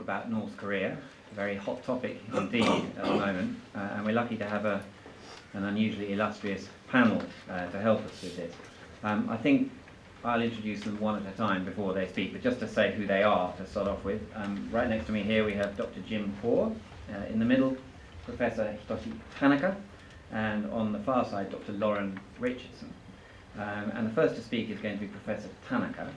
about North Korea, a very hot topic indeed at the moment, and we're lucky to have an unusually illustrious panel to help us with this. I think I'll introduce them one at a time before they speak, but just to say who they are to start off with. Right next to me here we have Dr. Jim Hoare, in the middle Professor Hitoshi Tanaka, and on the far side Dr. Lauren Richardson. And the first to speak is going to be Professor Tanaka.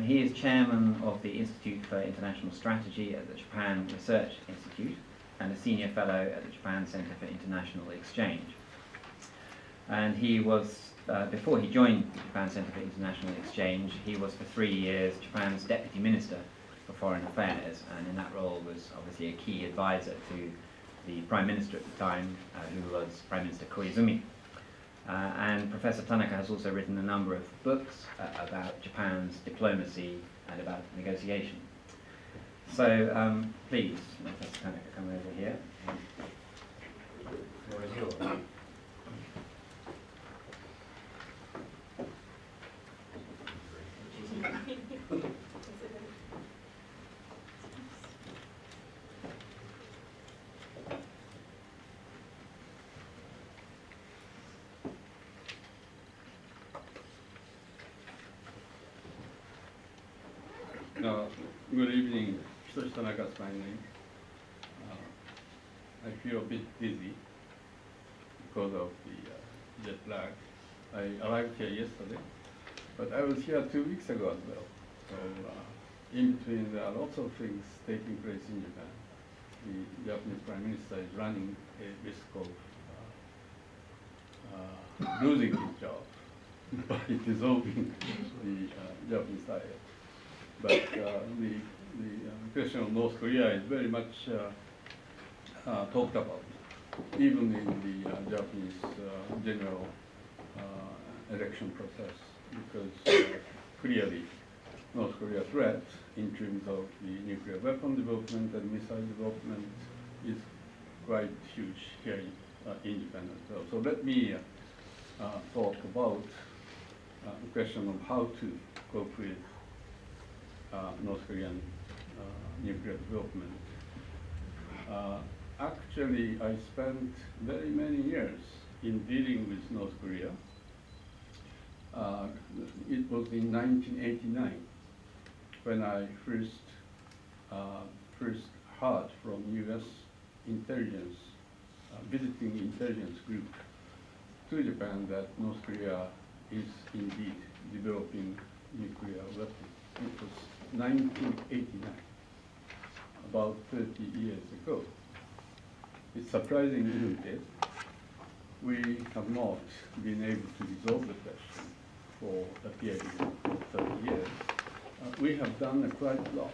He is chairman of the Institute for International Strategy at the Japan Research Institute and a senior fellow at the Japan Center for International Exchange. And he was, before he joined the Japan Center for International Exchange, he was for 3 years Japan's Deputy Minister for Foreign Affairs, and in that role was obviously a key advisor to the Prime Minister at the time, who was Prime Minister Koizumi. And Professor Tanaka has also written a number of books about Japan's diplomacy and about negotiation. So please, Professor Tanaka, come over here. Good evening. Hitoshi Tanaka is my name. I feel a bit dizzy because of the jet lag. I arrived here yesterday, but I was here 2 weeks ago as well. So in between, there are lots of things taking place in Japan. The Japanese Prime Minister is running a risk of losing his job by dissolving the Japanese diet. But the question of North Korea is very much talked about, even in the Japanese general election process, because clearly North Korea threat in terms of the nuclear weapon development and missile development is quite huge here in Japan as well. So let me talk about the question of how to cope with North Korean nuclear development. Actually, I spent very many years in dealing with North Korea. It was in 1989 when I first heard from U.S. intelligence, visiting intelligence group to Japan that North Korea is indeed developing nuclear weapons. It was 1989, about 30 years ago. It's surprising, isn't it? We have not been able to resolve the question for a period of 30 years. We have done quite a lot.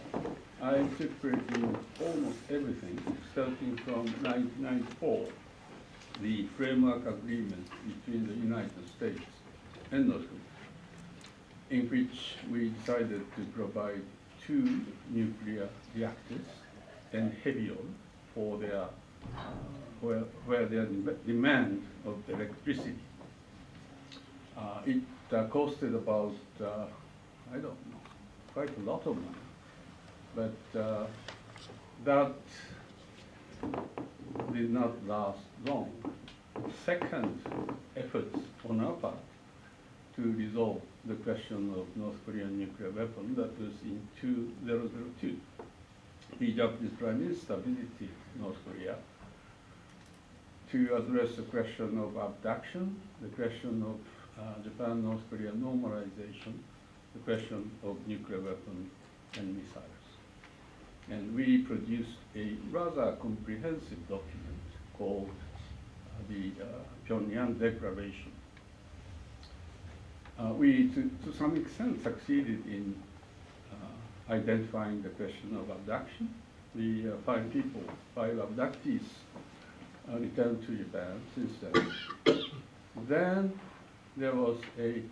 I took part in almost everything, starting from 1994, the framework agreement between the United States and North Korea, in which we decided to provide 2 nuclear reactors and heavy oil for their where their demand of electricity. It costed about I don't know, quite a lot of money, but that did not last long. Second efforts on our part to resolve the question of North Korean nuclear weapon, that was in 2002. The Japanese Prime Minister visited North Korea to address the question of abduction, the question of Japan-North Korea normalization, the question of nuclear weapons and missiles. And we produced a rather comprehensive document called the Pyongyang Declaration. We, to some extent, succeeded in identifying the question of abduction. The 5 people, 5 abductees, returned to Japan since then. Then there was a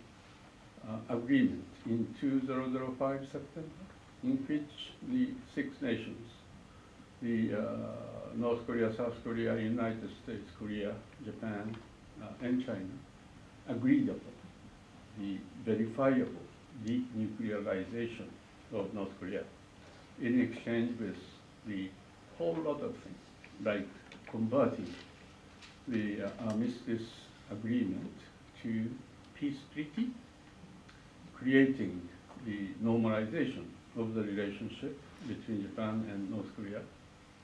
agreement in 2005 September, in which the 6 nations, the North Korea, South Korea, United States, Korea, Japan, and China, agreed upon the verifiable denuclearization of North Korea. in exchange with the whole lot of things, like converting the armistice agreement to peace treaty, creating the normalization of the relationship between Japan and North Korea,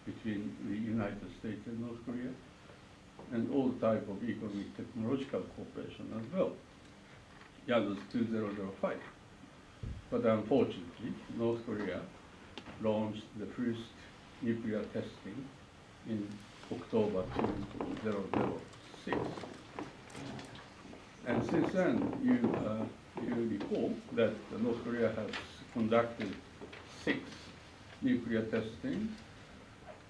between the United States and North Korea, and all type of economic technological cooperation as well. Yadus 2005. But unfortunately, North Korea launched the first nuclear testing in October 2006. And since then, you recall that North Korea has conducted 6 nuclear testing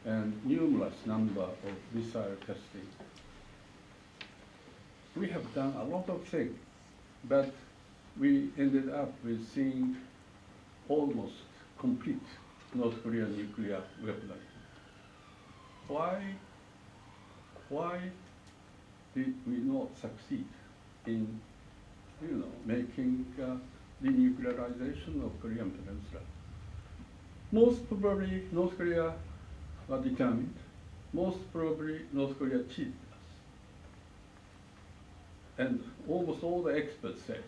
and numerous number of missile testing. We have done a lot of things, but we ended up with seeing almost complete North Korean nuclear weaponization. Why did we not succeed in, making denuclearization of Korean Peninsula? Most probably North Korea were determined. Most probably North Korea cheated us. And almost all the experts say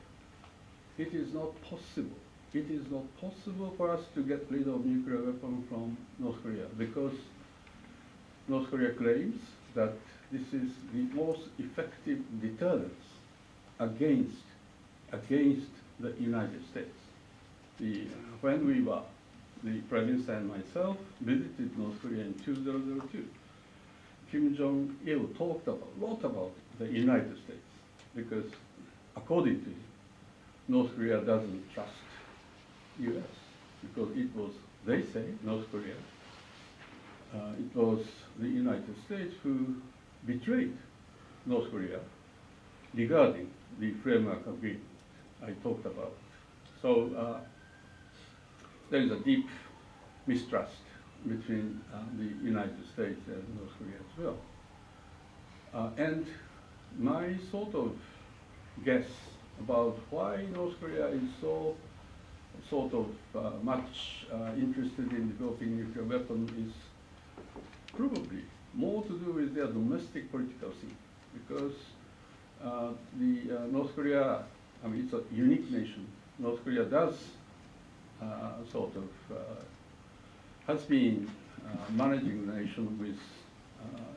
it is not possible. It is not possible for us to get rid of nuclear weapon from North Korea because North Korea claims that this is the most effective deterrence against the United States. When we were, the Prime Minister and myself visited North Korea in 2002, Kim Jong-il talked a lot about the United States because, according to him, North Korea doesn't trust U.S. because it was, they say, North Korea, it was the United States who betrayed North Korea regarding the framework agreement I talked about. So there is a deep mistrust between the United States and North Korea as well. And my sort of guess about why North Korea is so sort of much interested in developing nuclear weapon is probably more to do with their domestic political scene, because North Korea, I mean, it's a unique nation. North Korea does sort of has been managing the nation with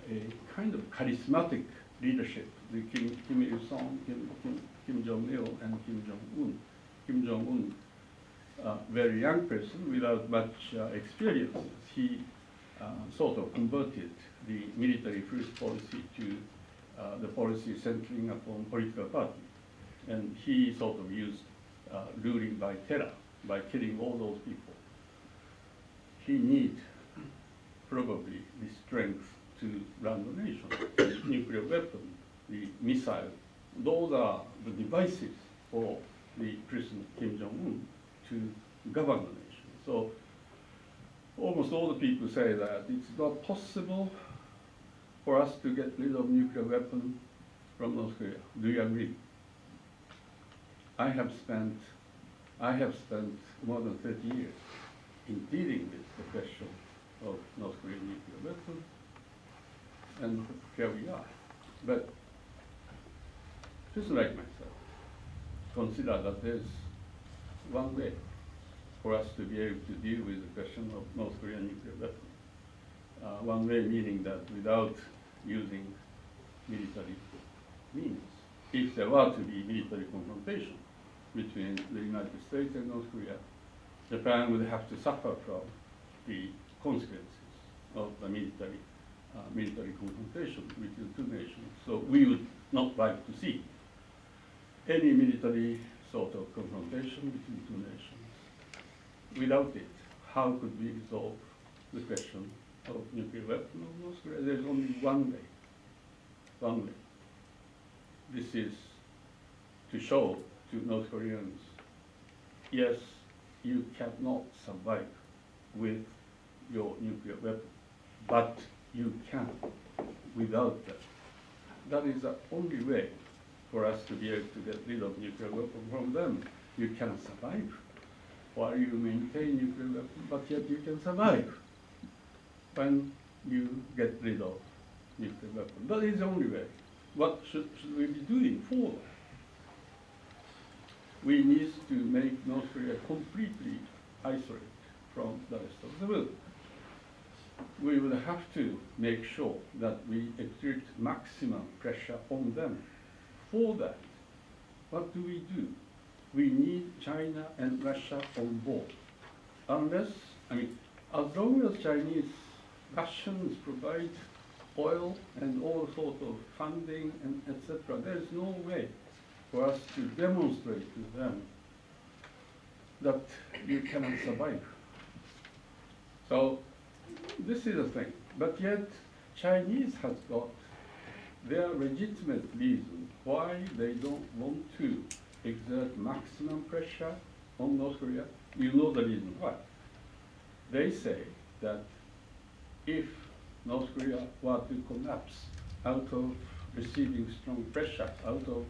a kind of charismatic leadership. The Kim Il-sung, Kim Jong-il, and Kim Jong-un. Kim Jong-un, very young person without much experience, he sort of converted the military first policy to the policy centering upon political party. And he sort of used ruling by terror, by killing all those people. He needs probably the strength to run the nation. The nuclear weapon, the missile, those are the devices for the President Kim Jong-un to govern the nation. So almost all the people say that it's not possible for us to get rid of nuclear weapon from North Korea. Do you agree? I have spent more than 30 years in dealing with the question of North Korean nuclear weapon, and here we are. But just like myself, consider that there's one way for us to be able to deal with the question of North Korean nuclear weapon. One way meaning that without using military means, if there were to be military confrontation between the United States and North Korea, Japan would have to suffer from the consequences of the military confrontation between the two nations. So we would not like to see any military sort of confrontation between two nations. Without it, how could we resolve the question of nuclear weapon of North Korea? There's only one way. One way. This is to show to North Koreans, yes, you cannot survive with your nuclear weapon, but you can without that. That is the only way for us to be able to get rid of nuclear weapon from them. You can survive, while you maintain nuclear weapons, but yet you can survive when you get rid of nuclear weapons. That is the only way. What should we be doing for that? We need to make North Korea completely isolated from the rest of the world. We will have to make sure that we exert maximum pressure on them. For that, what do? We need China and Russia on board. Unless, as long as Chinese Russians provide oil and all sort of funding and etc., there is no way for us to demonstrate to them that you cannot survive. So this is the thing. But yet Chinese has got their legitimate reason why they don't want to exert maximum pressure on North Korea. You know the reason why. They say that if North Korea were to collapse out of receiving strong pressure, out of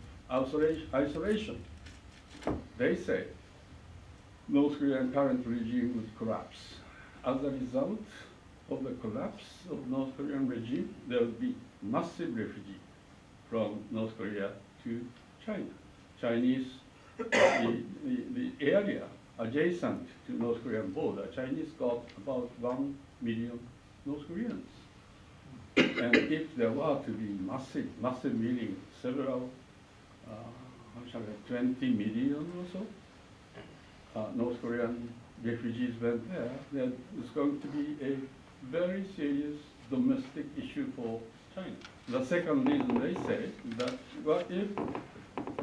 isolation, they say North Korean current regime would collapse. As a result of the collapse of North Korean regime, there would be massive refugee from North Korea to China. Chinese, the area adjacent to North Korean border, Chinese got about 1 million North Koreans. And if there were to be massive meaning several, 20 million or so, North Korean refugees went there, then it's going to be a very serious domestic issue for China. The second reason they say is that what if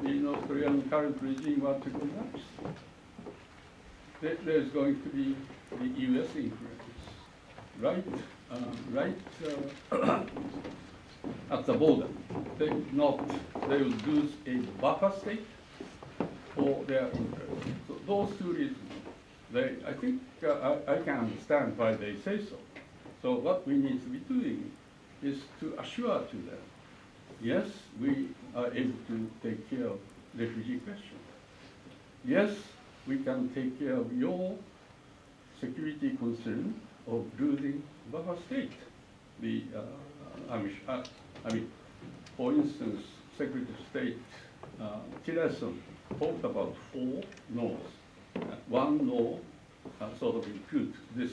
the North Korean current regime were to collapse? There's going to be the US influence, right at the border. They will lose a buffer state for their interest. So those two reasons, I think I can understand why they say so. So what we need to be doing is to assure to them, yes, we are able to take care of refugee question. Yes, we can take care of your security concern of losing buffer state. For instance, Secretary of State Richardson talked about 4 no's. One no sort of includes this,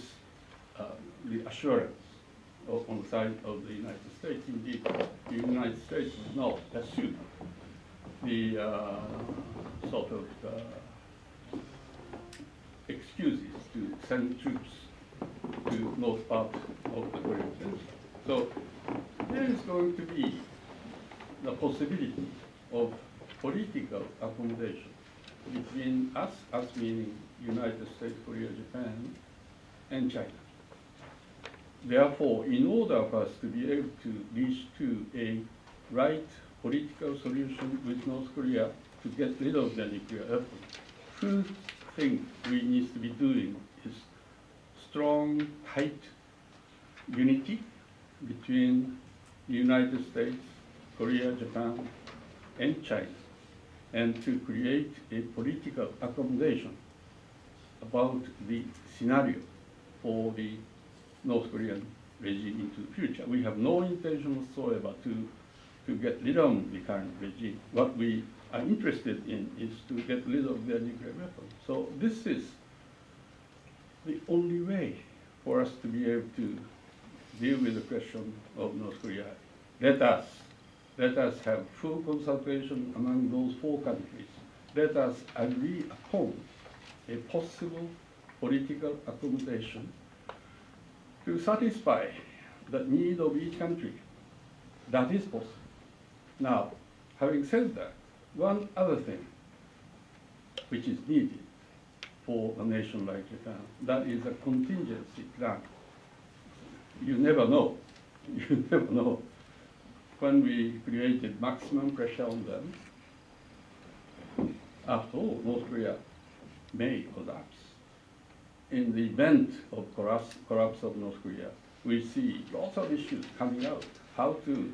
the assurance on the side of the United States. Indeed, the United States does not pursue the sort of excuses to send troops to north part of the Korean Peninsula. So there is going to be the possibility of political accommodation between us meaning United States, Korea, Japan, and China. Therefore, in order for us to be able to reach to a right political solution with North Korea to get rid of the nuclear weapon, first thing we need to be doing is strong, tight unity between the United States, Korea, Japan, and China, and to create a political accommodation about the scenario for the North Korean regime into the future. We have no intention whatsoever to get rid of the current regime. What we are interested in is to get rid of their nuclear weapons. So this is the only way for us to be able to deal with the question of North Korea. Let us have full consultation among those 4 countries. Let us agree upon a possible political accommodation to satisfy the need of each country. That is possible. Now, having said that, one other thing which is needed for a nation like Japan, that is a contingency plan. You never know. You never know. When we created maximum pressure on them, after all, North Korea may collapse. In the event of collapse of North Korea, we see lots of issues coming out. How to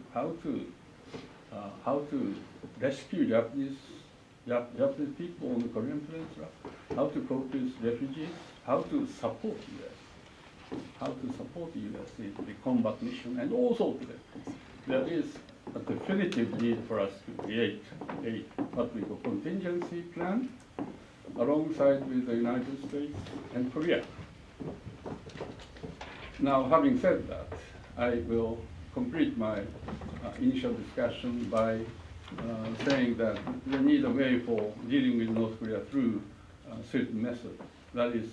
rescue Japanese Japanese people on the Korean Peninsula, how to cope with refugees, how to support U.S. in the combat mission, and all sorts of things. There is a definitive need for us to create a what we call contingency plan alongside with the United States and Korea. Now, having said that, I will complete my initial discussion by saying that we need a way for dealing with North Korea through certain methods. That is,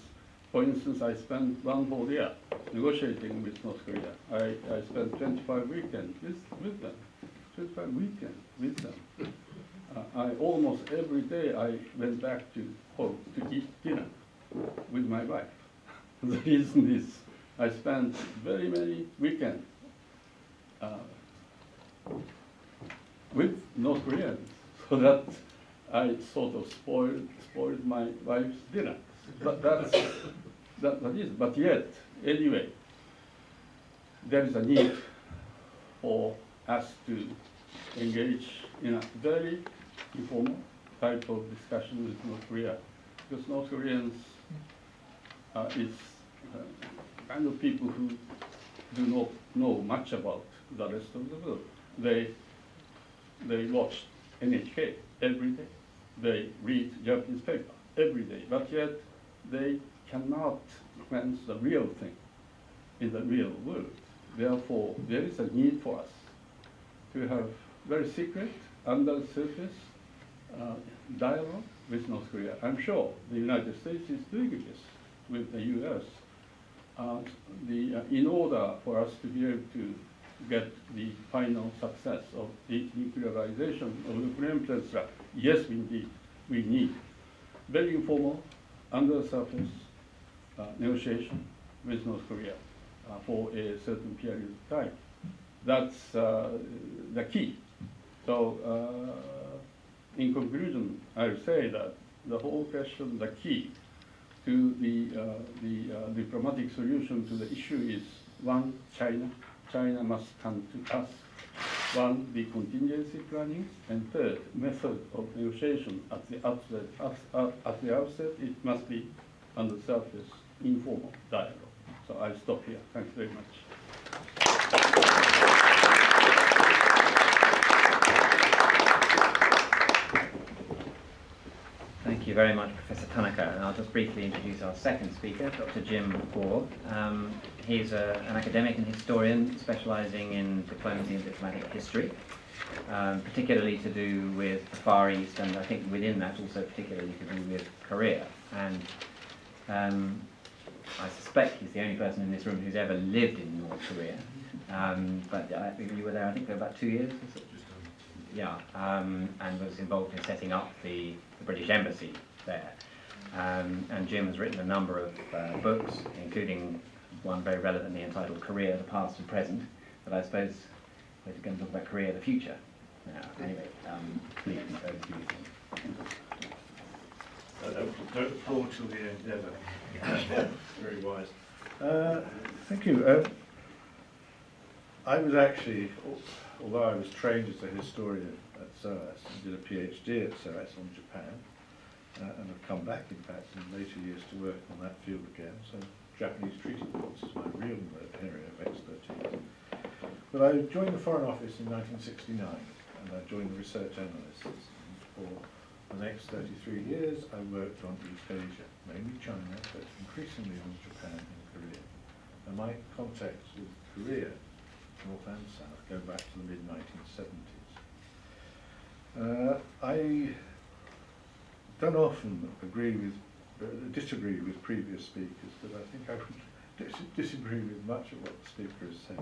for instance, I spent one whole year negotiating with North Korea. I spent 25 weekends with them. 25 weekends with them. I almost every day I went back to home to eat dinner with my wife. The reason is I spent very many weekends with North Koreans, so that I sort of spoiled my wife's dinner. But that is. But yet, anyway, there is a need for us to engage in a very informal type of discussion with North Korea, because North Koreans is kind of people who do not know much about the rest of the world. They watch NHK every day. They read Japanese paper every day, but yet they cannot sense the real thing in the real world. Therefore, there is a need for us to have very secret, under the surface dialogue with North Korea. I'm sure the United States is doing this with the U.S. In order for us to be able to get the final success of the nuclearization of the Korean Peninsula, yes, indeed, we need very informal, under the surface negotiation with North Korea for a certain period of time. That's the key. So, in conclusion, I would say that the whole question, the key to the diplomatic solution to the issue is, one, China. China must come to us. One, the contingency planning, and third, method of negotiation at the outset, it must be on the surface, informal dialogue. So I'll stop here. Thanks very much. Thank you very much, Professor Tanaka. And I'll just briefly introduce our second speaker, Dr. Jim Hoare. He's an academic and historian specializing in diplomacy and diplomatic history, particularly to do with the Far East, and I think within that also particularly to do with Korea. And I suspect he's the only person in this room who's ever lived in North Korea. But I think you were there, I think, for about 2 years. Yeah, and was involved in setting up the British Embassy there. And Jim has written a number of books, including one very relevantly entitled Korea, the Past and Present, but I suppose we're going to talk about Korea, the Future. Now, anyway, please, over to you. Don't applaud till the end, never. Very wise. Thank you. I was actually, although I was trained as a historian at SOAS and did a PhD at SOAS on Japan, and have come back, in fact, in later years to work on that field again. So Japanese treaty courts is my real area of expertise. But I joined the Foreign Office in 1969, and I joined the research analysts. And for the next 33 years, I worked on East Asia, mainly China, but increasingly on Japan and Korea. And my contacts with Korea, North and South, go back to the mid-1970s. I don't often disagree with previous speakers, but I think I would disagree with much of what the speaker has said.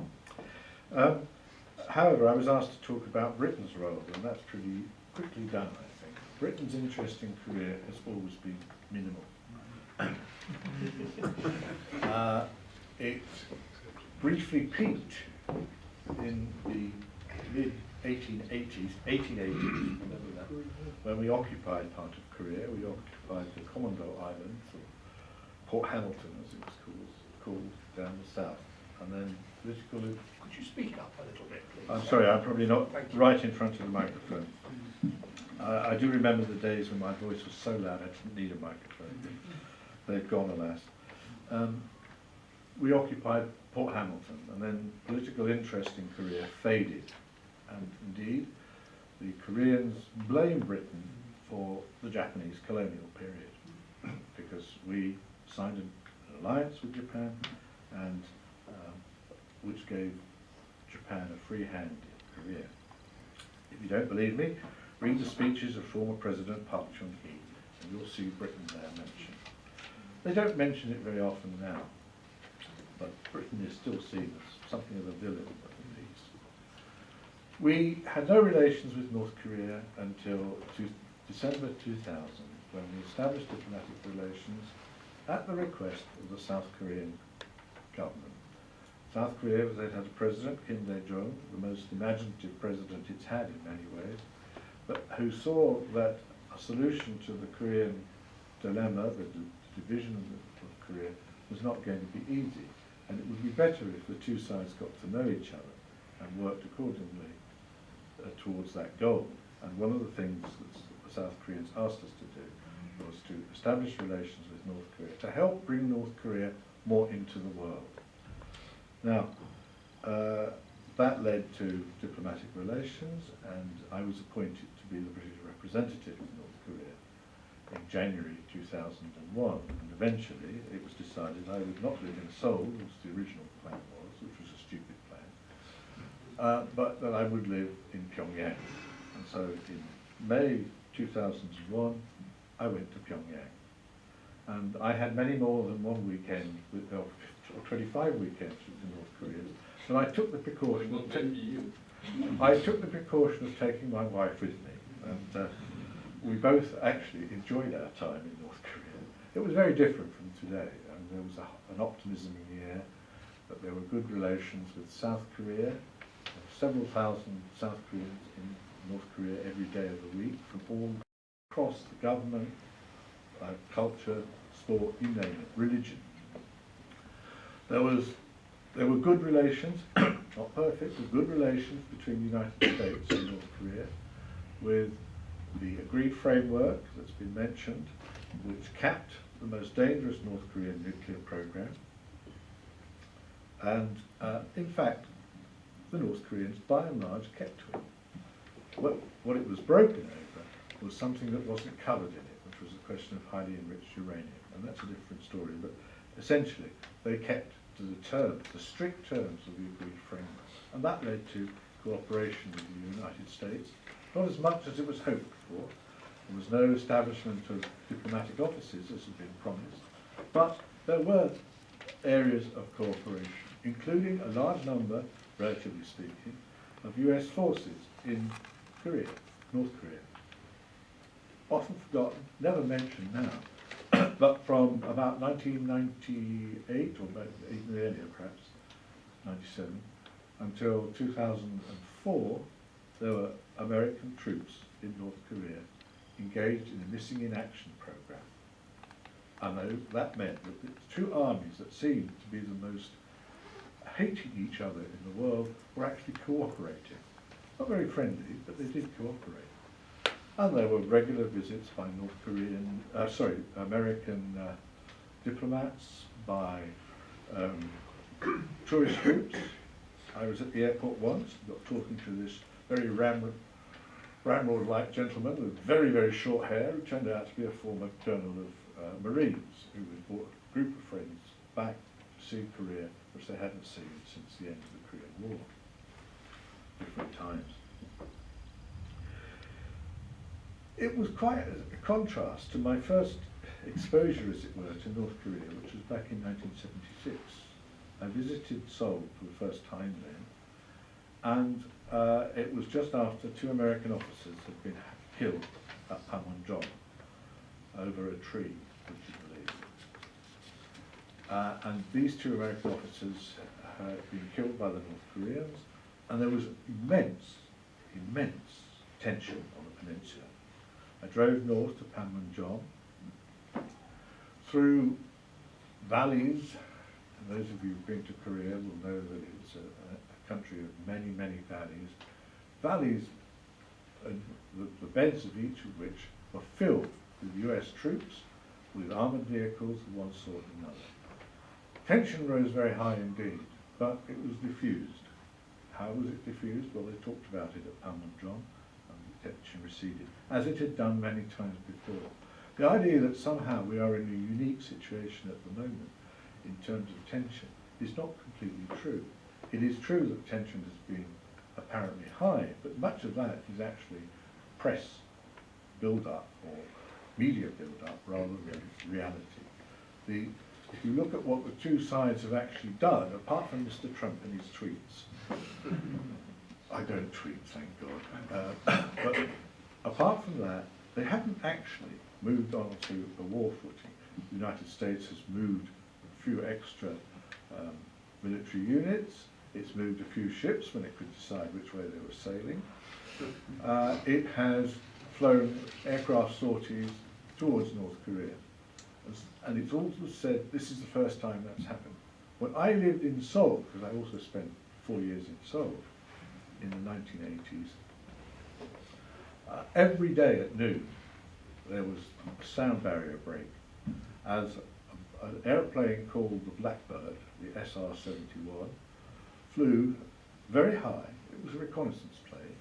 However, I was asked to talk about Britain's role, and that's pretty quickly done, I think. Britain's interest in Korea has always been minimal. It briefly peaked in the mid-1880s, when we occupied part of Korea. We occupied the Commando Islands, or Port Hamilton as it was called down the south. And then political... Could you speak up a little bit, please? I'm sorry, I'm probably not right in front of the microphone. I do remember the days when my voice was so loud I didn't need a microphone. They've gone, alas. We occupied Port Hamilton, and then political interest in Korea faded. And indeed, the Koreans blamed Britain for the Japanese colonial period, because we signed an alliance with Japan, and which gave Japan a free hand in Korea. If you don't believe me, read the speeches of former President Park Chung-hee, and you'll see Britain there mentioned. They don't mention it very often now, but Britain is still seen as something of a villain of the peace. We had no relations with North Korea until December 2000, when we established diplomatic relations at the request of the South Korean government. South Korea then had a president, Kim Dae-jung, the most imaginative president it's had in many ways, but who saw that a solution to the Korean dilemma, the division of Korea, was not going to be easy, and it would be better if the two sides got to know each other and worked accordingly towards that goal. And one of the things that the South Koreans asked us to do was to establish relations with North Korea, to help bring North Korea more into the world. Now, that led to diplomatic relations, and I was appointed to be the British representative in North Korea in January 2001, and eventually it was decided I would not live in Seoul, as the original plan was, which was a stupid plan, but that I would live in Pyongyang. And so in May 2001, I went to Pyongyang. And I had many more than one weekend, or 25 weekends with the North Koreans. And I took the precaution of taking my wife with me. And we both actually enjoyed our time in North Korea. It was very different from today. There was an optimism in the air, but there were good relations with South Korea. There were several thousand South Koreans in North Korea every day of the week, from all across the government, culture, sport, you name it, religion. There were good relations, not perfect, but good relations between the United States and North Korea, with the agreed framework that's been mentioned, which capped the most dangerous North Korean nuclear program. And in fact, the North Koreans, by and large, kept to it. What it was broken over was something that wasn't covered in it, which was a question of highly enriched uranium. And that's a different story, but essentially, they kept to the terms, the strict terms of the agreed framework. And that led to cooperation with the United States, not as much as it was hoped for. There was no establishment of diplomatic offices, as had been promised, but there were areas of cooperation, including a large number, relatively speaking, of US forces in Korea, North Korea. Often forgotten, never mentioned now, but from about 1998, or even earlier perhaps, 97, until 2004, there were American troops in North Korea engaged in a missing in action program. And that meant that the two armies that seemed to be the most hating each other in the world were actually cooperating. Not very friendly, but they did cooperate. And there were regular visits by American diplomats, by tourist groups. I was at the airport once, got talking to this very ramrod-like gentleman with very, very short hair, who turned out to be a former colonel of Marines, who had brought a group of friends back to see Korea, which they hadn't seen since the end of the Korean War. Different times. It was quite a contrast to my first exposure, as it were, to North Korea, which was back in 1976. I visited Seoul for the first time then, and it was just after two American officers had been killed at Panmunjom over a tree, would you believe. And these two American officers had been killed by the North Koreans, and there was immense tension on the peninsula. I drove north to Panmunjom, through valleys, and those of you who've been to Korea will know that it's a country of many, many valleys. Valleys and the beds of each of which were filled with US troops, with armoured vehicles of one sort and another. Tension rose very high indeed, but it was diffused. How was it diffused? Well, they talked about it at Panmunjom, and the tension receded, as it had done many times before. The idea that somehow we are in a unique situation at the moment in terms of tension is not completely true. It is true that tension has been apparently high, but much of that is actually press build-up or media build-up rather than reality. If you look at what the two sides have actually done, apart from Mr. Trump and his tweets, I don't tweet, thank God, but apart from that, they haven't actually moved on to a war footing. The United States has moved a few extra military units. It's moved a few ships when it could decide which way they were sailing. It has flown aircraft sorties towards North Korea. And it's also said this is the first time that's happened. When I lived in Seoul, because I also spent 4 years in Seoul in the 1980s, every day at noon there was a sound barrier break as an airplane called the Blackbird, the SR-71, flew very high. It was a reconnaissance plane.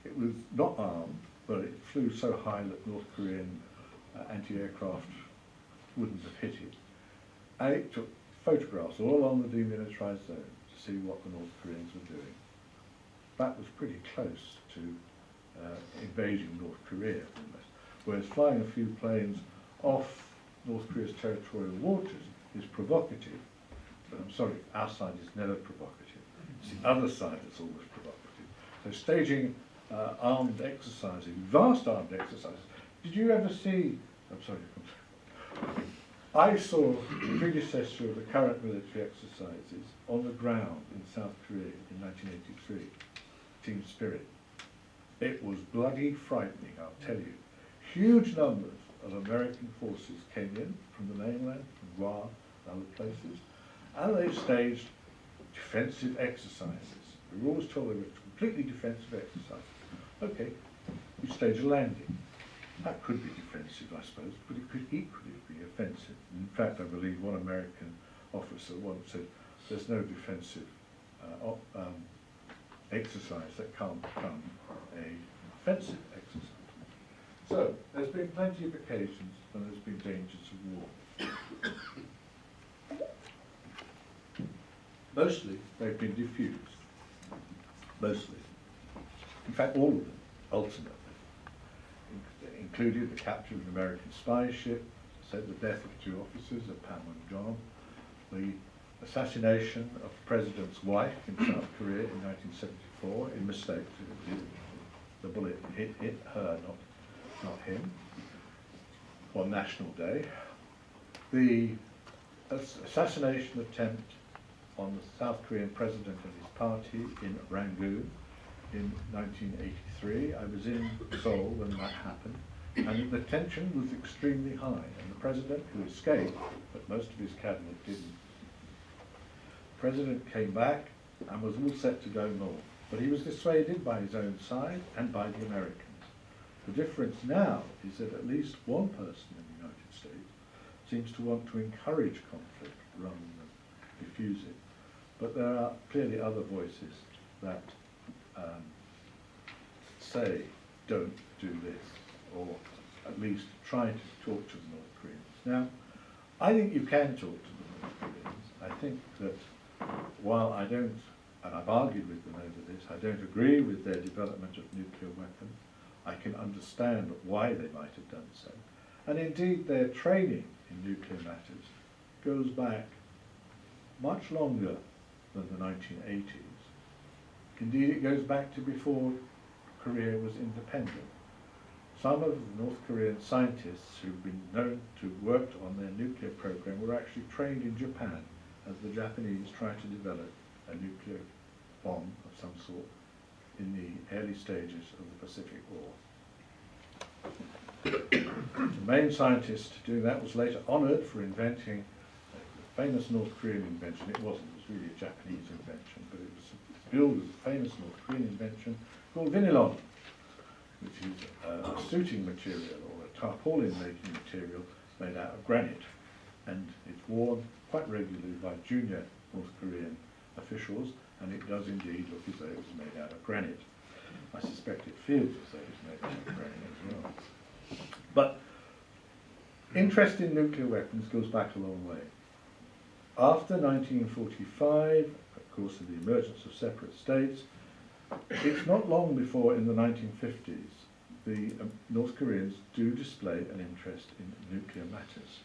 It was not armed, but it flew so high that North Korean anti-aircraft wouldn't have hit it. And it took photographs all along the demilitarized zone to see what the North Koreans were doing. That was pretty close to invading North Korea, almost. Whereas flying a few planes off North Korea's territorial waters is provocative. But I'm sorry, our side is never provocative. It's the other side that's always provocative. So staging armed exercises, vast armed exercises. Did you ever see, I'm sorry, I saw the predecessor of the current military exercises on the ground in South Korea in 1983, Team Spirit. It was bloody frightening, I'll tell you. Huge numbers of American forces came in from the mainland, from Hoare and other places, and they staged defensive exercises. We were always told they were completely defensive exercises. Okay, you stage a landing. That could be defensive, I suppose, but it could equally be offensive. In fact, I believe one American officer once said, there's no defensive exercise that can't become a offensive exercise. So, there's been plenty of occasions when there's been dangers of war. Mostly, they've been diffused. Mostly. In fact, all of them, ultimately. Included the capture of an American spy ship, said the death of 2 officers at Panmunjom, the assassination of the president's wife in South Korea in 1974, in mistake. The bullet hit her, not him, on National Day. The assassination attempt on the South Korean president and his party in Rangoon in 1983. I was in Seoul when that happened, and the tension was extremely high, and the president, who escaped, but most of his cabinet didn't. The president came back and was all set to go north, but he was dissuaded by his own side and by the Americans. The difference now is that at least one person in the United States seems to want to encourage conflict rather than diffuse it. But there are clearly other voices that say, don't do this, or at least try to talk to the North Koreans. Now, I think you can talk to the North Koreans. I think that while I don't, and I've argued with them over this, I don't agree with their development of nuclear weapons, I can understand why they might have done so. And indeed, their training in nuclear matters goes back much longer than the 1980s. Indeed, it goes back to before Korea was independent. Some of the North Korean scientists who've been known to have worked on their nuclear program were actually trained in Japan as the Japanese tried to develop a nuclear bomb of some sort in the early stages of the Pacific War. The main scientist doing that was later honoured for inventing a famous North Korean invention. It wasn't, it was really a Japanese invention, but it was billed as a famous North Korean invention called vinylon. which is a suiting material or a tarpaulin making material made out of granite. And it's worn quite regularly by junior North Korean officials, and it does indeed look as though it was made out of granite. I suspect it feels as though it's made out of granite as well. But interest in nuclear weapons goes back a long way. After 1945, of course, of the emergence of separate states, it's not long before in the 1950s the North Koreans do display an interest in nuclear matters.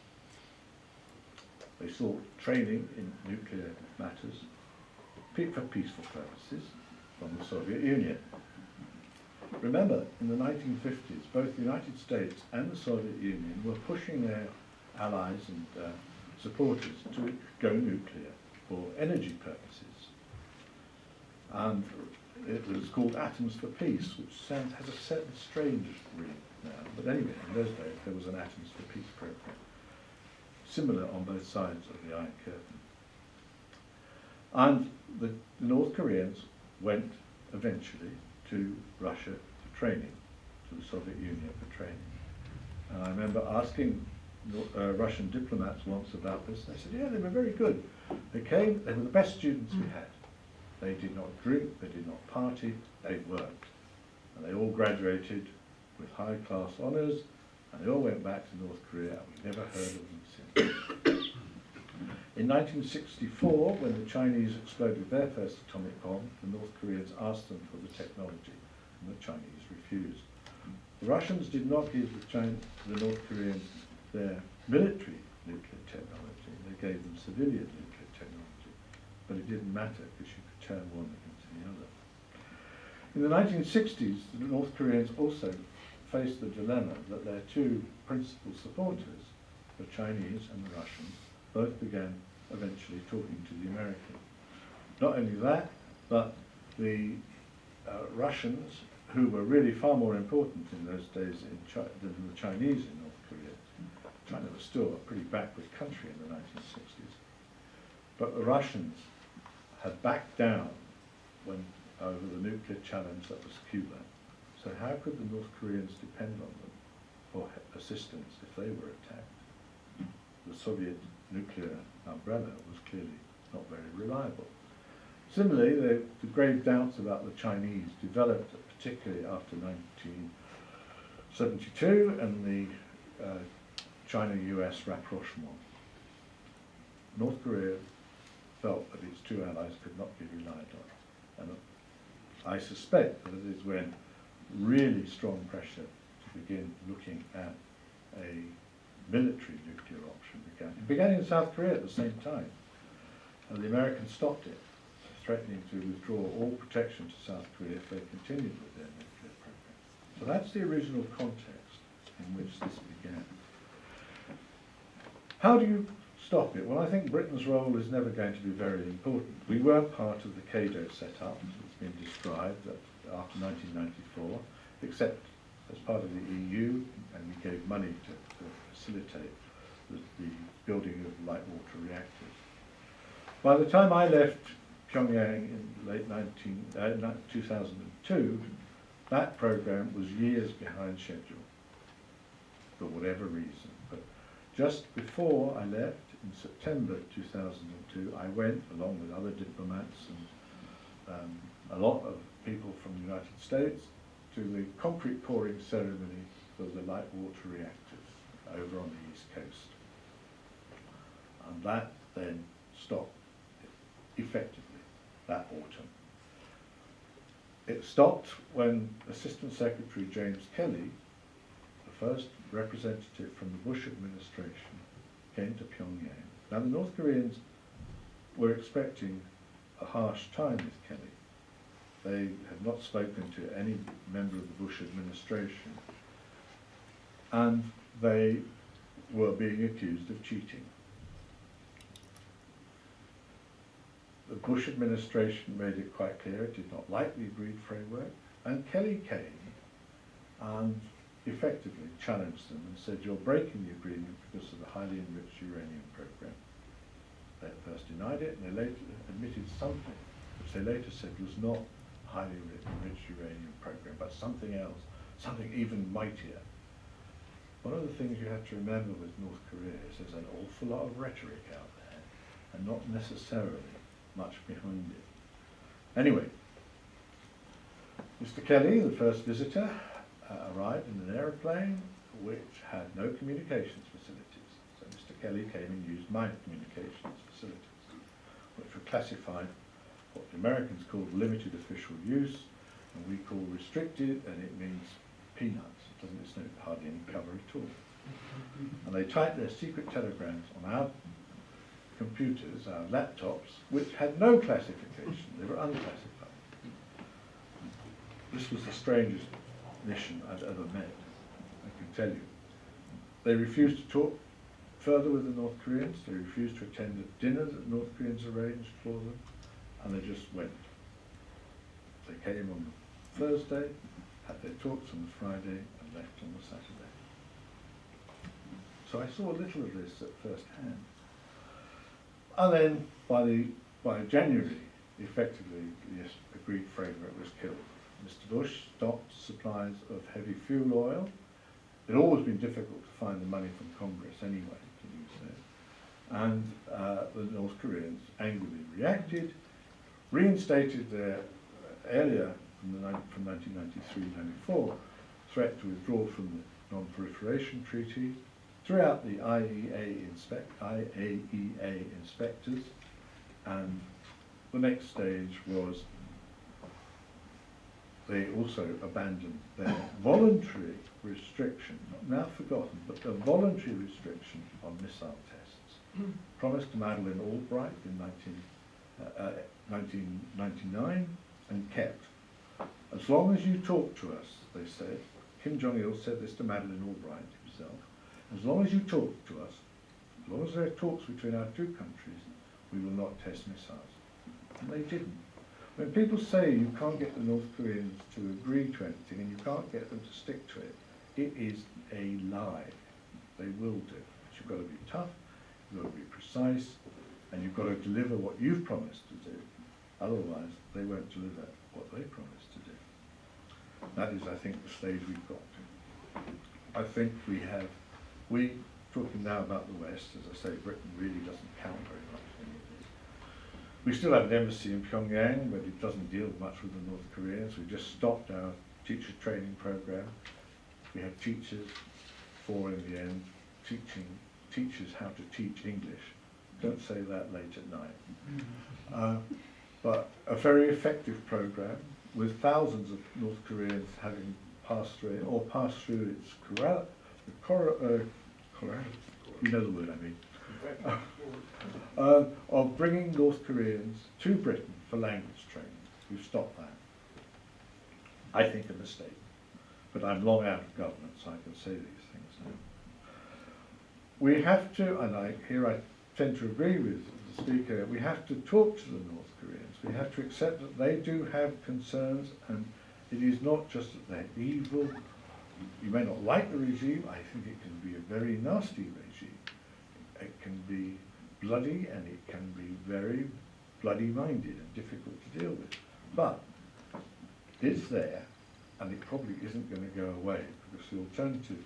They sought training in nuclear matters for peaceful purposes from the Soviet Union. Remember, in the 1950s, both the United States and the Soviet Union were pushing their allies and supporters to go nuclear for energy purposes. And it was called Atoms for Peace, which has a certain strange ring now. But anyway, in those days, there was an Atoms for Peace program, similar on both sides of the Iron Curtain. And the North Koreans went eventually to Russia for training, to the Soviet Union for training. And I remember asking Russian diplomats once about this, and they said, yeah, they were very good. They came, they were the best students we had. They did not drink, they did not party, they worked. And they all graduated with high-class honours, and they all went back to North Korea, and we never heard of them since. In 1964, when the Chinese exploded their first atomic bomb, the North Koreans asked them for the technology, and the Chinese refused. The Russians did not give the North Koreans their military nuclear technology, they gave them civilian nuclear technology, but it didn't matter because you could turn one against the other. In the 1960s, the North Koreans also faced the dilemma that their two principal supporters, the Chinese and the Russians, both began eventually talking to the Americans. Not only that, but the Russians, who were really far more important in those days than the Chinese in North Korea. China was still a pretty backward country in the 1960s. But the Russians had backed down over the nuclear challenge that was Cuba. So how could the North Koreans depend on them for assistance if they were attacked? The Soviet nuclear umbrella was clearly not very reliable. Similarly, the grave doubts about the Chinese developed particularly after 1972 and the China-US rapprochement. North Korea felt that its two allies could not be relied on. And I suspect that it is when really strong pressure to begin looking at a military nuclear option began. It began in South Korea at the same time, and the Americans stopped it, threatening to withdraw all protection to South Korea if they continued with their nuclear program. So that's the original context in which this began. How do you stop it? Well, I think Britain's role is never going to be very important. We were part of the CADO setup, as it's been described, after 1994, except as part of the EU, and we gave money to facilitate the building of light water reactors. By the time I left Pyongyang in late 2002, that program was years behind schedule, for whatever reason. But just before I left, in September 2002, I went, along with other diplomats and a lot of people from the United States, to the concrete pouring ceremony for the light water reactors over on the East Coast. And that then stopped effectively that autumn. It stopped when Assistant Secretary James Kelly, the first representative from the Bush administration, came to Pyongyang. Now the North Koreans were expecting a harsh time with Kelly. They had not spoken to any member of the Bush administration, and they were being accused of cheating. The Bush administration made it quite clear it did not like the agreed framework, and Kelly came and effectively challenged them and said, you're breaking the agreement because of the highly enriched uranium program. They at first denied it, and they later admitted something, which they later said was not highly enriched uranium program, but something else something even mightier. One of the things you have to remember with North Korea is there's an awful lot of rhetoric out there and not necessarily much behind it. Anyway, Mr. Kelly, the first visitor, arrived in an aeroplane which had no communications facilities. So Mr. Kelly came and used my communications facilities, which were classified what the Americans called limited official use, and we call restricted, and it means peanuts. It's no hardly any cover at all. And they typed their secret telegrams on our computers, our laptops, which had no classification. They were unclassified. This was the strangest mission I've ever met, I can tell you. They refused to talk further with the North Koreans. They refused to attend the dinner that North Koreans arranged for them, and they just went. They came on the Thursday, had their talks on the Friday, and left on the Saturday. So I saw a little of this at first hand. And then by January, effectively, the agreed framework was killed. Mr. Bush stopped supplies of heavy fuel oil. It had always been difficult to find the money from Congress anyway to use it. And the North Koreans angrily reacted, reinstated their earlier from 1993-94 threat to withdraw from the Non-Proliferation Treaty, threw out the IAEA inspectors, and the next stage was they also abandoned their voluntary restriction, now forgotten, but the voluntary restriction on missile tests, promised to Madeleine Albright in 1999 and kept. As long as you talk to us, they said, Kim Jong-il said this to Madeleine Albright himself, as long as you talk to us, as long as there are talks between our two countries, we will not test missiles. And they didn't. When people say you can't get the North Koreans to agree to anything and you can't get them to stick to it, it is a lie. They will do. But you've got to be tough, you've got to be precise, and you've got to deliver what you've promised to do. Otherwise, they won't deliver what they promised to do. That is, I think, the stage we've got to. I think we talking now about the West, as I say, Britain really doesn't count very much in any of this. We still have an embassy in Pyongyang, but it doesn't deal much with the North Koreans. We've just stopped our teacher training program. We have teachers, 4 in the end, teaching teachers how to teach English. Don't say that late at night. But a very effective program with thousands of North Koreans having passed through it, or passed through its you know the word I mean, of bringing North Koreans to Britain for language training. We've stopped that. I think a mistake. But I'm long out of government, so I can say these things now. We have to, and here I tend to agree with the speaker, we have to talk to the North Koreans. We have to accept that they do have concerns, and it is not just that they're evil. You may not like the regime. I think it can be a very nasty regime. It can be bloody, and it can be very bloody-minded and difficult to deal with. But it's there, and it probably isn't going to go away, because the alternative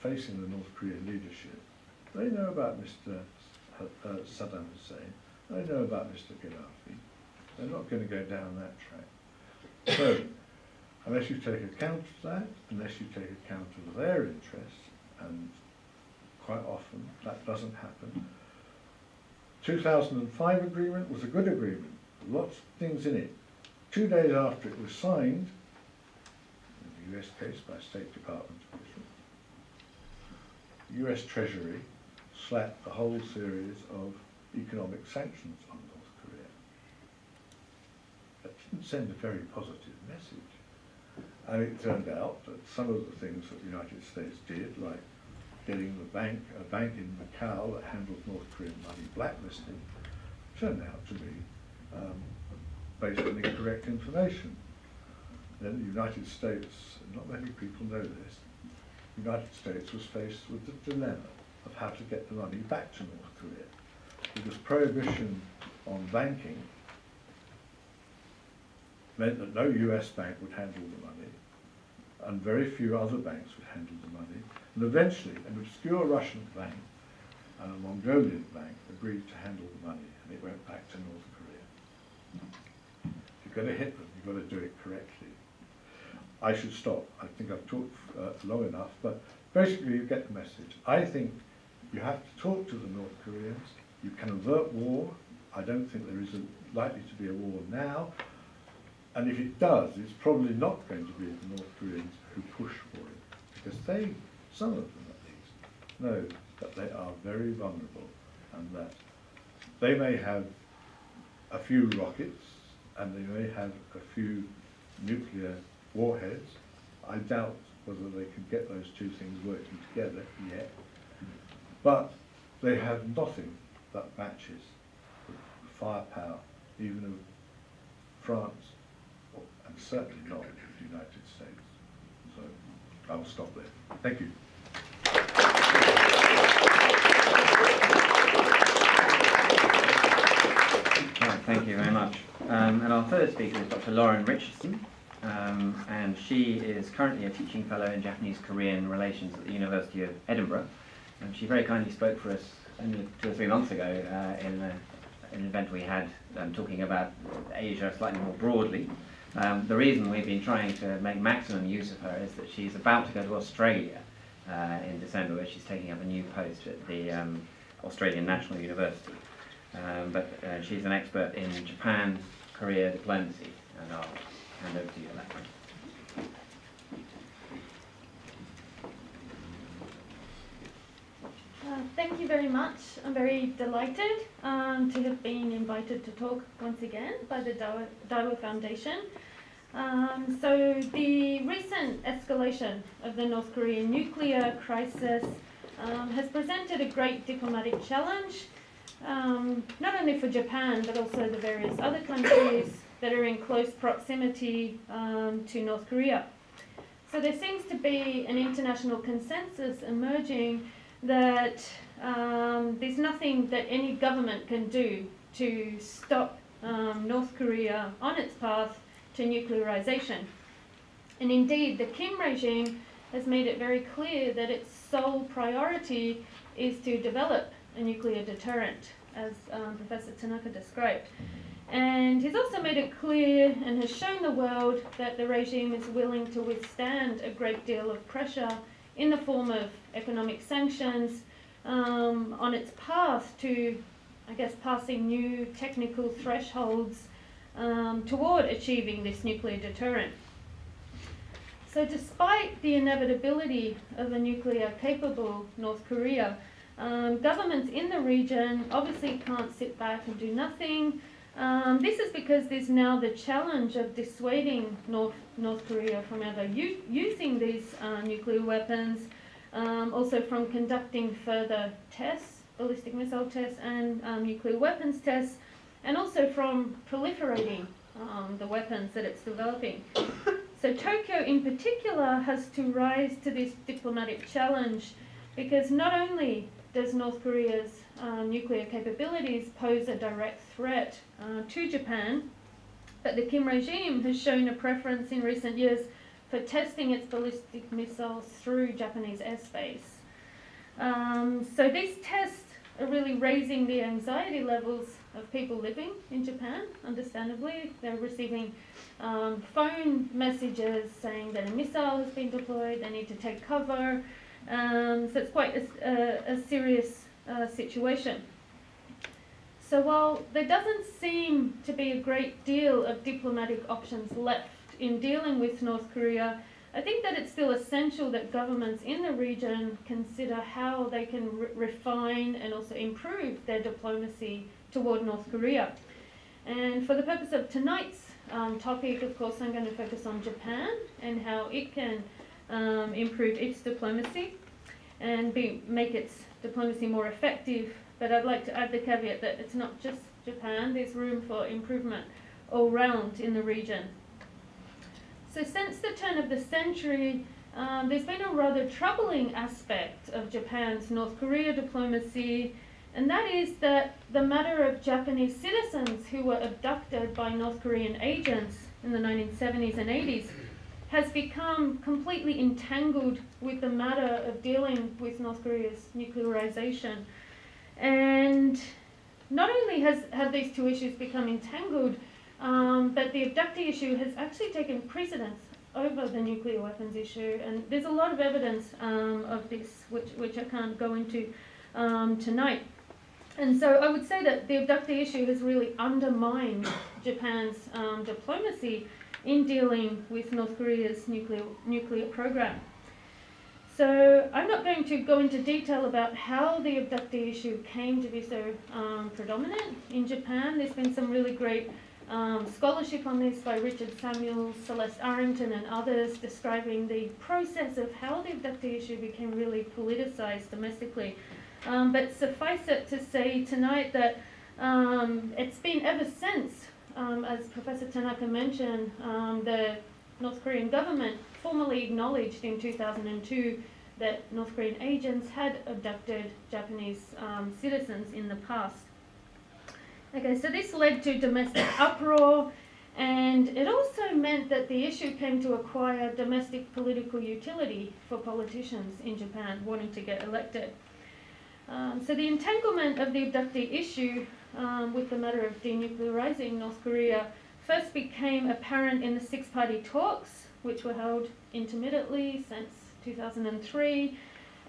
facing the North Korean leadership, they know about Mr. Saddam Hussein, they know about Mr. Gaddafi. They're not going to go down that track. So, unless you take account of that, unless you take account of their interests, and quite often that doesn't happen. 2005 agreement was a good agreement, lots of things in it. 2 days after it was signed, in the US case by State Department officials, the US Treasury slapped a whole series of economic sanctions on North Korea. That didn't send a very positive message. And it turned out that some of the things that the United States did, like getting a bank in Macau that handled North Korean money blacklisted, turned out to be based on incorrect information. Then the United States, not many people know this, the United States was faced with the dilemma of how to get the money back to North Korea. Because prohibition on banking meant that no US bank would handle the money. and very few other banks would handle the money. And eventually, an obscure Russian bank and a Mongolian bank agreed to handle the money, and it went back to North Korea. If you're going to hit them, you've got to do it correctly. I should stop. I think I've talked long enough, but basically you get the message. I think you have to talk to the North Koreans. You can avert war. I don't think there is likely to be a war now. And if it does, it's probably not going to be the North Koreans who push for it, because they, some of them at least, know that they are very vulnerable and that they may have a few rockets and they may have a few nuclear warheads. I doubt whether they can get those two things working together yet, but they have nothing that matches the firepower even of France, and certainly not the United States. So I will stop there. Thank you. Right, thank you very much. And our third speaker is Dr. Lauren Richardson, and she is currently a teaching fellow in Japanese-Korean relations at the University of Edinburgh. And she very kindly spoke for us only 2 or 3 months ago in an event we had talking about Asia slightly more broadly. The reason we've been trying to make maximum use of her is that she's about to go to Australia in December, where she's taking up a new post at the Australian National University. But she's an expert in Japan, Korea diplomacy, and I'll hand over to you on that one. Thank you very much. I'm very delighted to have been invited to talk once again by the Daiwa Foundation. So the recent escalation of the North Korean nuclear crisis has presented a great diplomatic challenge, not only for Japan but also the various other countries that are in close proximity to North Korea. So there seems to be an international consensus emerging that there's nothing that any government can do to stop North Korea on its path to nuclearization. And indeed, the Kim regime has made it very clear that its sole priority is to develop a nuclear deterrent, as Professor Tanaka described. And he's also made it clear and has shown the world that the regime is willing to withstand a great deal of pressure in the form of economic sanctions on its path to, I guess, passing new technical thresholds toward achieving this nuclear deterrent. So despite the inevitability of a nuclear-capable North Korea, governments in the region obviously can't sit back and do nothing. This is because there's now the challenge of dissuading North Korea from ever using these nuclear weapons, also from conducting further tests, ballistic missile tests and nuclear weapons tests, and also from proliferating the weapons that it's developing. So Tokyo in particular has to rise to this diplomatic challenge, because not only does North Korea's nuclear capabilities pose a direct threat to Japan, but the Kim regime has shown a preference in recent years for testing its ballistic missiles through Japanese airspace. So these tests are really raising the anxiety levels of people living in Japan, understandably. They're receiving phone messages saying that a missile has been deployed, they need to take cover. So it's quite a serious situation. So while there doesn't seem to be a great deal of diplomatic options left in dealing with North Korea, I think that it's still essential that governments in the region consider how they can refine and also improve their diplomacy toward North Korea. And for the purpose of tonight's topic, of course, I'm going to focus on Japan and how it can improve its diplomacy and make its diplomacy more effective. But I'd like to add the caveat that it's not just Japan, there's room for improvement all round in the region. So since the turn of the century, there's been a rather troubling aspect of Japan's North Korea diplomacy, and that is that the matter of Japanese citizens who were abducted by North Korean agents in the 1970s and 80s has become completely entangled with the matter of dealing with North Korea's nuclearization. And not only have these two issues become entangled, but the abductee issue has actually taken precedence over the nuclear weapons issue. And there's a lot of evidence of this, which I can't go into tonight. And so I would say that the abductee issue has really undermined Japan's diplomacy in dealing with North Korea's nuclear program. So I'm not going to go into detail about how the abductee issue came to be so predominant in Japan. There's been some really great scholarship on this by Richardson, Celeste Arrington and others, describing the process of how the abductee issue became really politicized domestically. But suffice it to say tonight that it's been ever since, as Professor Tanaka mentioned, the North Korean government formally acknowledged in 2002 that North Korean agents had abducted Japanese citizens in the past. Okay, so this led to domestic uproar, and it also meant that the issue came to acquire domestic political utility for politicians in Japan wanting to get elected. So the entanglement of the abductee issue with the matter of denuclearizing North Korea first became apparent in the six-party talks, which were held intermittently since 2003.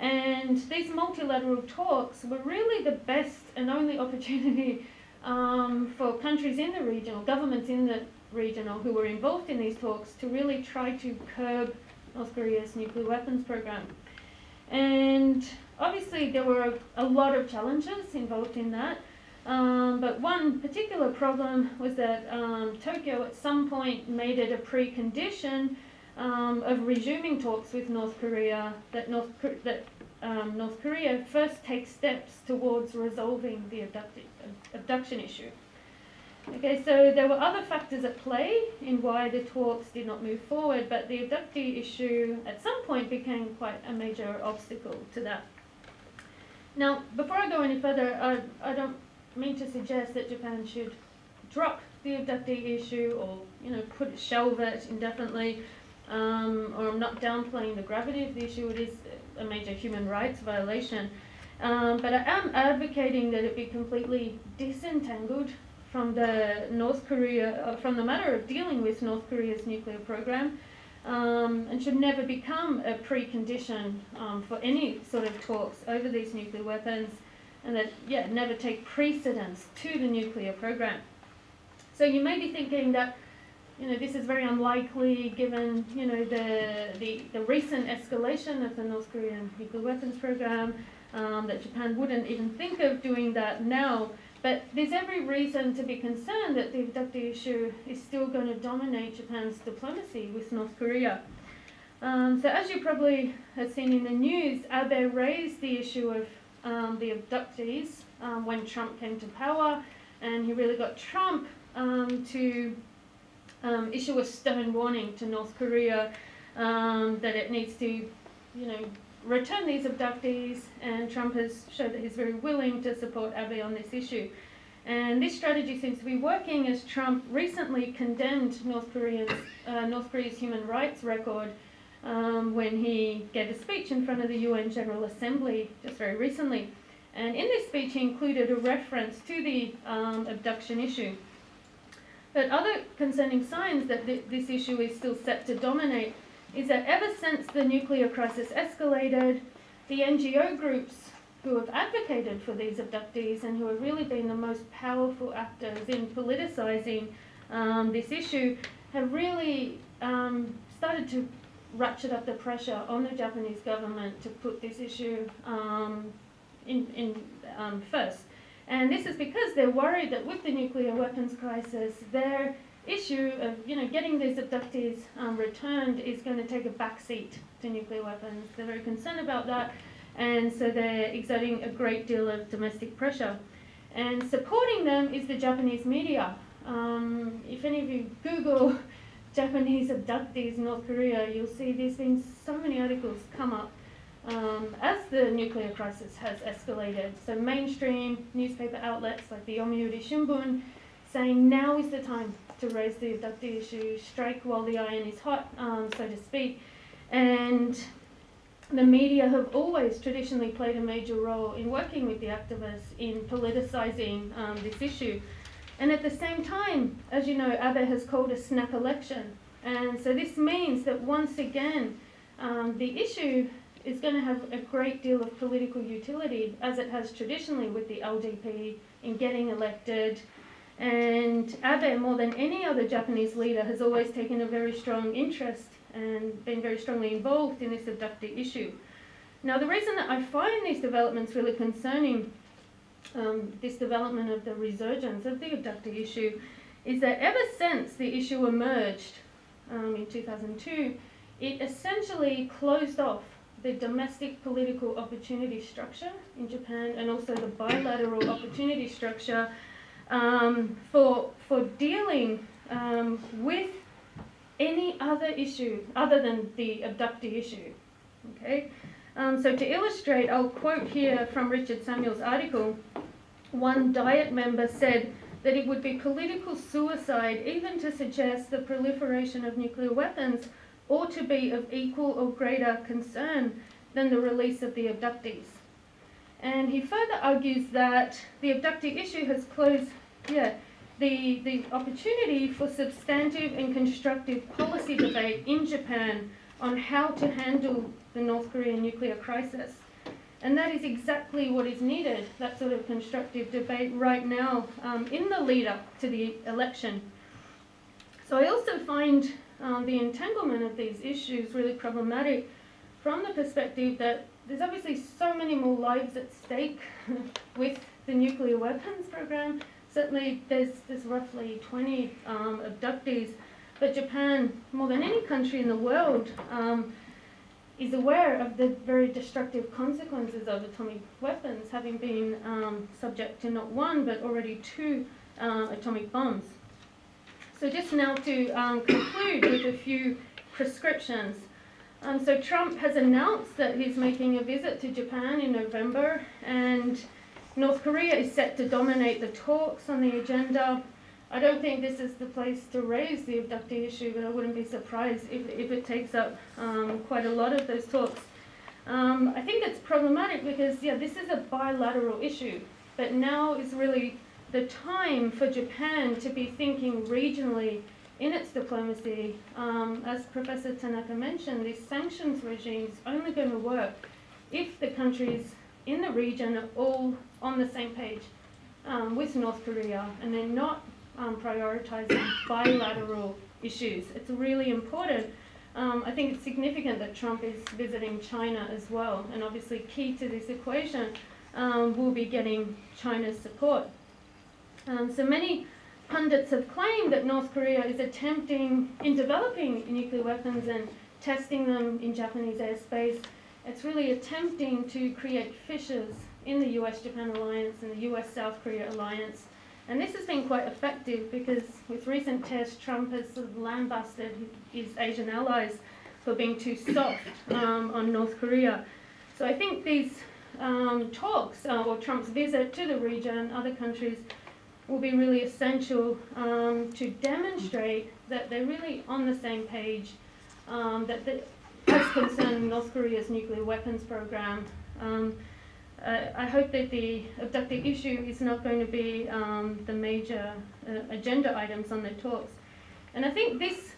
And these multilateral talks were really the best and only opportunity for countries in the region, or governments in the region, or who were involved in these talks, to really try to curb North Korea's nuclear weapons program. And obviously there were a lot of challenges involved in that. But one particular problem was that Tokyo at some point made it a precondition of resuming talks with North Korea that North Korea first take steps towards resolving the abduction issue. Okay, so there were other factors at play in why the talks did not move forward, but the abductee issue at some point became quite a major obstacle to that. Now, before I go any further, I don't mean to suggest that Japan should drop the abductee issue or, shelve it indefinitely, or I'm not downplaying the gravity of the issue. It is a major human rights violation, but I am advocating that it be completely disentangled from the from the matter of dealing with North Korea's nuclear program, and should never become a precondition for any sort of talks over these nuclear weapons, and that, never take precedence to the nuclear program. So you may be thinking that, this is very unlikely given, the recent escalation of the North Korean nuclear weapons program, that Japan wouldn't even think of doing that now. But there's every reason to be concerned that the abductee issue is still going to dominate Japan's diplomacy with North Korea. So as you probably have seen in the news, Abe raised the issue of the abductees when Trump came to power, and he really got Trump to issue a stern warning to North Korea that it needs to, return these abductees, and Trump has showed that he's very willing to support Abe on this issue. And this strategy seems to be working, as Trump recently condemned North Korea's human rights record when he gave a speech in front of the UN General Assembly just very recently. And in this speech he included a reference to the abduction issue. But other concerning signs that this issue is still set to dominate is that ever since the nuclear crisis escalated, the NGO groups who have advocated for these abductees and who have really been the most powerful actors in politicizing this issue have really started to ratchet up the pressure on the Japanese government to put this issue first. And this is because they're worried that with the nuclear weapons crisis, their issue of getting these abductees returned is going to take a backseat to nuclear weapons. They're very concerned about that, and so they're exerting a great deal of domestic pressure. And supporting them is the Japanese media. If any of you Google Japanese abductees in North Korea, you'll see there's been so many articles come up as the nuclear crisis has escalated. So mainstream newspaper outlets like the Yomiuri Shimbun saying now is the time to raise the abductee issue, strike while the iron is hot, so to speak. And the media have always traditionally played a major role in working with the activists in politicising this issue. And at the same time, as you know, Abe has called a snap election. And so this means that once again, the issue is going to have a great deal of political utility, as it has traditionally with the LDP in getting elected. And Abe, more than any other Japanese leader, has always taken a very strong interest and been very strongly involved in this abductee issue. Now, the reason that I find these developments really concerning, this development of the resurgence of the abductee issue, is that ever since the issue emerged in 2002, it essentially closed off the domestic political opportunity structure in Japan, and also the bilateral opportunity structure for dealing with any other issue other than the abductee issue. Okay, so to illustrate, I'll quote here from Richard Samuel's article. One Diet member said that it would be political suicide even to suggest the proliferation of nuclear weapons ought to be of equal or greater concern than the release of the abductees. And he further argues that the abductee issue has closed the opportunity for substantive and constructive policy debate in Japan on how to handle the North Korean nuclear crisis. And that is exactly what is needed, that sort of constructive debate right now in the lead up to the election. So I also find the entanglement of these issues really problematic from the perspective that there's obviously so many more lives at stake with the nuclear weapons program. Certainly there's roughly 20 abductees, but Japan, more than any country in the world, is aware of the very destructive consequences of atomic weapons, having been subject to not one but already 2 atomic bombs. So just now to conclude with a few prescriptions. So Trump has announced that he's making a visit to Japan in November, and North Korea is set to dominate the talks on the agenda. I don't think this is the place to raise the abductee issue, but I wouldn't be surprised if it takes up quite a lot of those talks. I think it's problematic because, this is a bilateral issue, but now is really the time for Japan to be thinking regionally in its diplomacy. As Professor Tanaka mentioned, this sanctions regime is only going to work if the countries in the region are all on the same page with North Korea, and they're not prioritizing bilateral issues. It's really important. I think it's significant that Trump is visiting China as well, and obviously key to this equation will be getting China's support. So many pundits have claimed that North Korea is attempting in developing nuclear weapons and testing them in Japanese airspace. It's really attempting to create fissures in the US-Japan alliance and the US-South Korea alliance. And this has been quite effective because with recent tests, Trump has sort of lambasted his Asian allies for being too soft on North Korea. So I think these talks, or Trump's visit to the region, other countries, will be really essential to demonstrate that they're really on the same page, as concerning North Korea's nuclear weapons program. I hope that the abductee issue is not going to be the major agenda items on the talks. And I think this,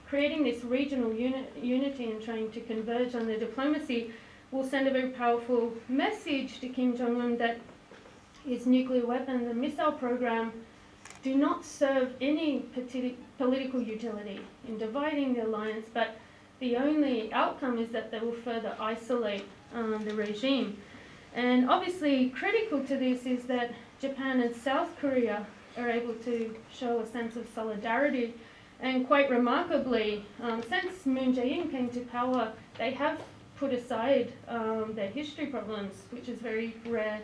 creating this regional unity and trying to converge on the diplomacy will send a very powerful message to Kim Jong-un that his nuclear weapons and missile program do not serve any political utility in dividing the alliance, but the only outcome is that they will further isolate the regime. And obviously critical to this is that Japan and South Korea are able to show a sense of solidarity, and quite remarkably, since Moon Jae-in came to power, they have put aside their history problems, which is very rare,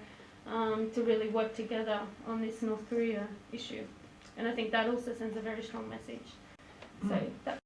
to really work together on this North Korea issue. And I think that also sends a very strong message. So that